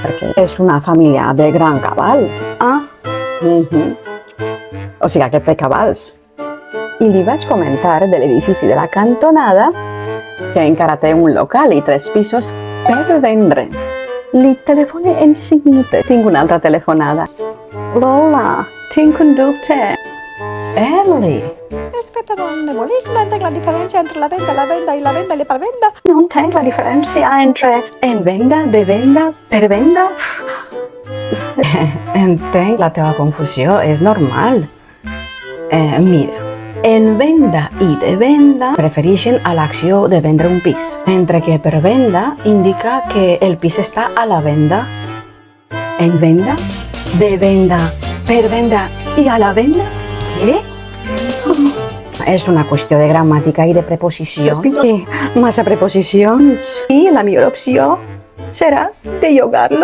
perquè és una família de gran cabal. Ah, o sigui que té cabals. I li vaig comentar de l'edifici de la cantonada que encara té un local i 3 pisos per vendre. Li telefone en 5 minuts. Tinc una altra telefonada. Lola, tinc un dubte. Emily. És que no entenc la diferència entre la venda i l'hipervenda. No entenc la diferència entre en venda, de venda, per venda. Entenc la teva confusió, és normal. Mira, en venda i de venda refereixen a l'acció de vendre un pis, mentre que per venda indica que el pis està a la venda. En venda, de venda, per venda i a la venda? Què? És una qüestió de gramàtica i de preposicions. Sí, massa preposicions. I la millor opció serà de llogar-lo.